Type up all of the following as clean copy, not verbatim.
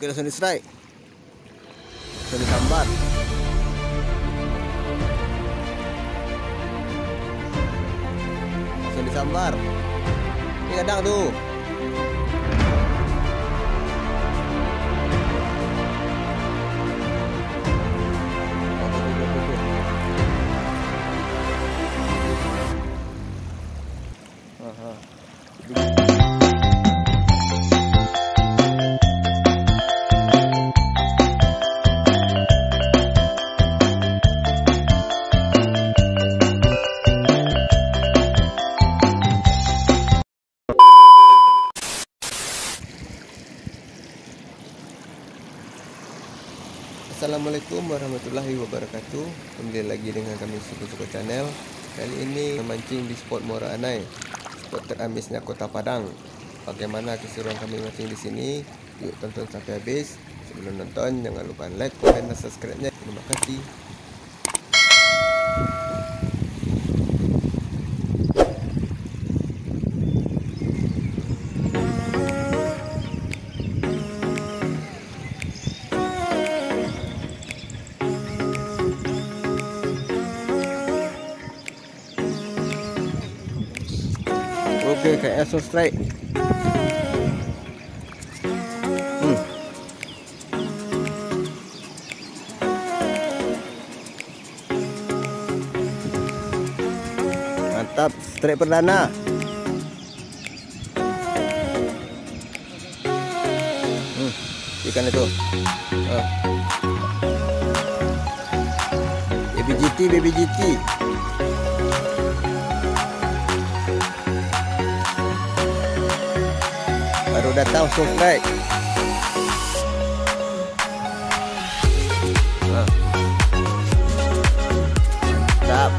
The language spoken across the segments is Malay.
Oke, langsung di strike. Langsung disambar. Langsung disambar. Ini kadang tuh. Assalamualaikum warahmatullahi wabarakatuh. Kembali lagi dengan kami Suku-Suku Channel. Kali ini memancing di spot Muara Anai, spot teramisnya Kota Padang. Bagaimana keseruan kami mancing di sini? Yuk tonton sampai habis. Sebelum nonton jangan lupa like, komen, dan subscribe-nya. Terima kasih. Oke, kayak langsung strike. Mantap, strike perdana. Ikan itu. Baby GT. Baru datang strike. Mantap.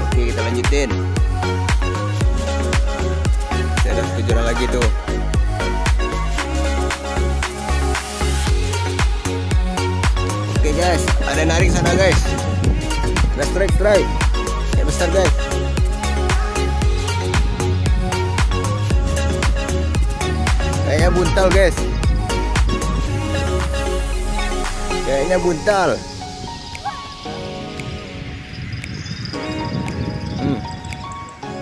Oke, kita lanjutin. Saya ada kejuran lagi tuh. Oke guys, ada narik sana guys. Ada strike. Kayak besar guys. Kayaknya buntal guys.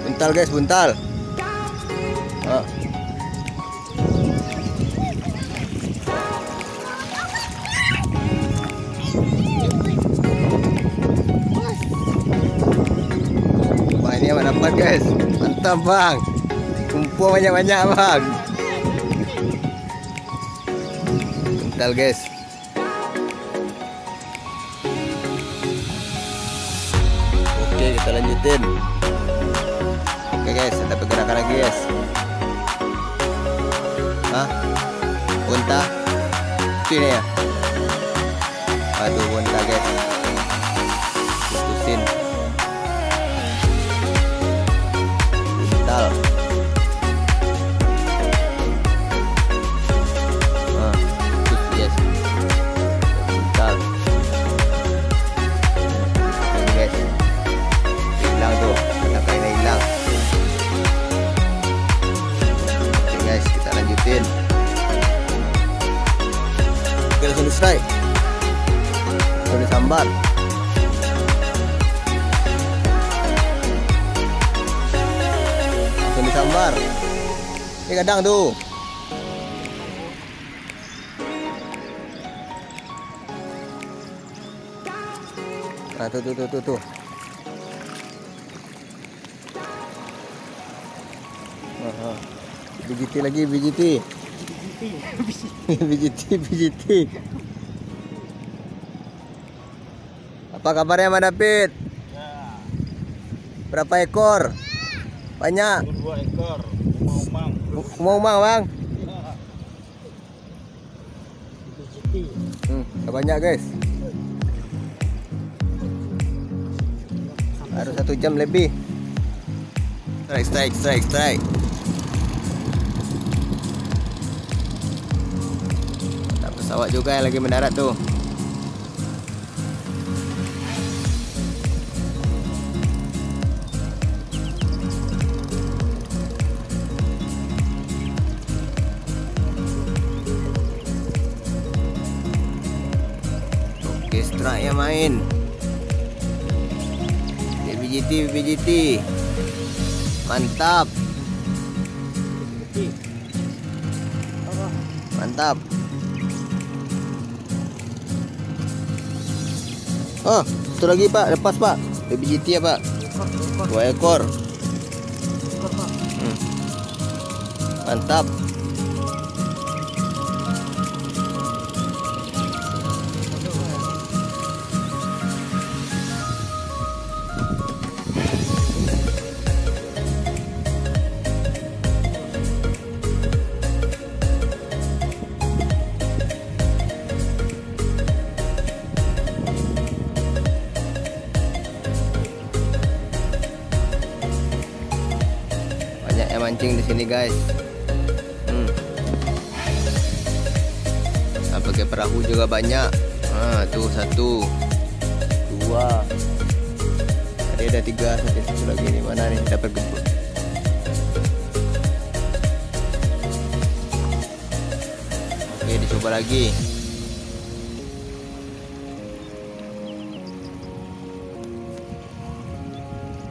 Buntal guys, buntal. Wah, ini apa dapat guys? Mantap bang. Kumpul banyak-banyak bang. Buntal guys. Oke, kita lanjutin. Oke guys, ada pergerakan lagi guys. Bunta sini ya. Aduh, bunta guys. Putusin. Buntal. Oke, langsung di strike. Langsung disambar. Langsung disambar. Ini kadang tuh. Nah, tuh. BGT lagi, BGT. Apa kabarnya Mas David? Berapa ekor? Banyak. 2 ekor. Mau bang? Banyak guys. Harus 1 jam lebih. Strike. Pesawat juga yang lagi mendarat tuh. Oke, strike yang main. BBGT. Mantap. Mantap. Oh, satu lagi Pak, lepas Pak. BBGT ya Pak. 2 ekor. Mantap. Banyak yang mancing di sini guys. Nah, pakai perahu juga banyak. Tuh 1, 2. Tadi ada 3, satu lagi nih. Mana nih dapat gebuk. Oke, dicoba lagi.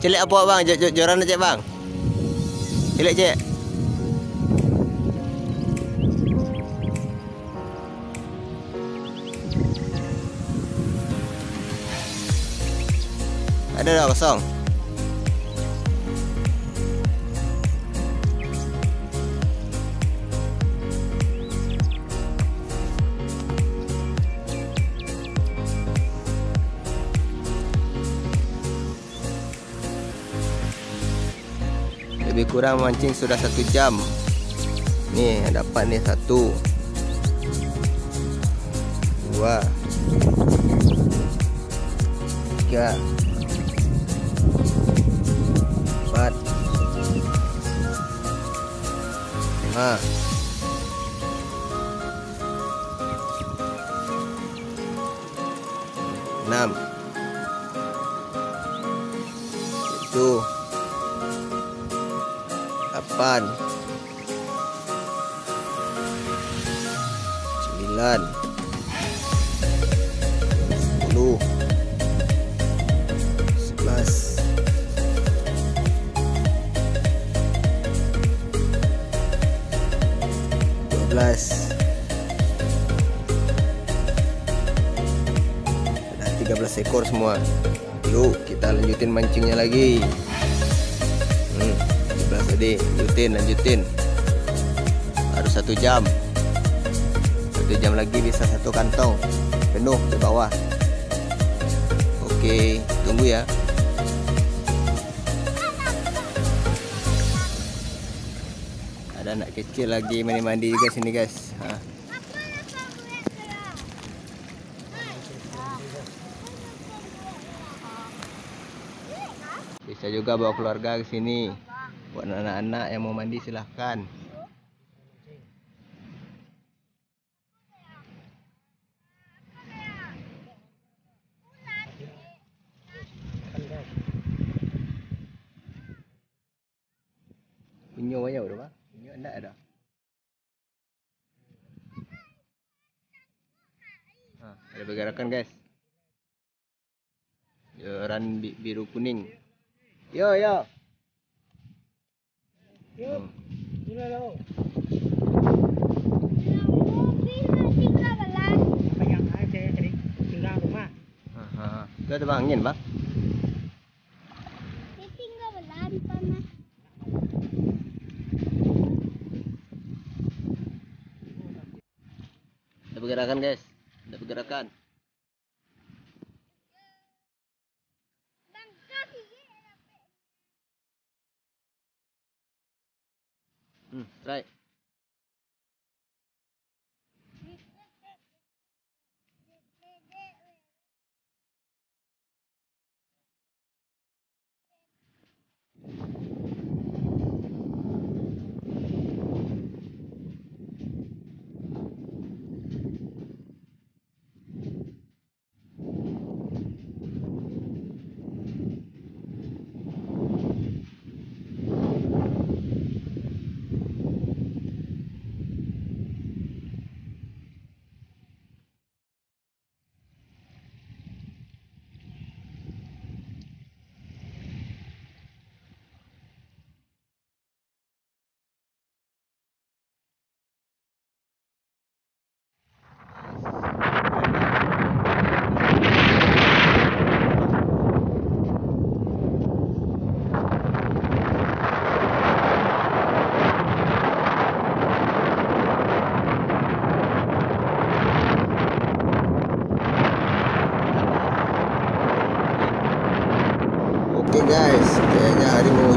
Celek apa bang? Joran aja bang. Celek cek. Ada dah kosong. Lebih kurang mancing sudah 1 jam. Nih dapat nih 1, 2, 3, 4, 5, 6, 7, 8, 9, 10, 11, 12. Ada 13 ekor semua. Yuk kita lanjutin mancingnya lagi. 17 tadi, lanjutin. Harus 1 jam. 1 jam lagi bisa 1 kantong penuh di bawah. Oke, tunggu ya. Ada anak kecil lagi mandi juga sini guys. Bisa juga bawa keluarga ke sini. Buat anak-anak yang mau mandi silahkan. Penyu banyak udah bang. Penyu ada. Ada pergerakan guys. Joran biru kuning. Yo. Itu ada bang angin bang. Ada pergerakan guys. Ada pergerakan. Strike.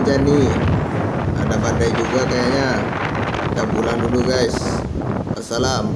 hujan nih. Ada badai juga kayaknya. Kita pulang dulu guys. Wassalam.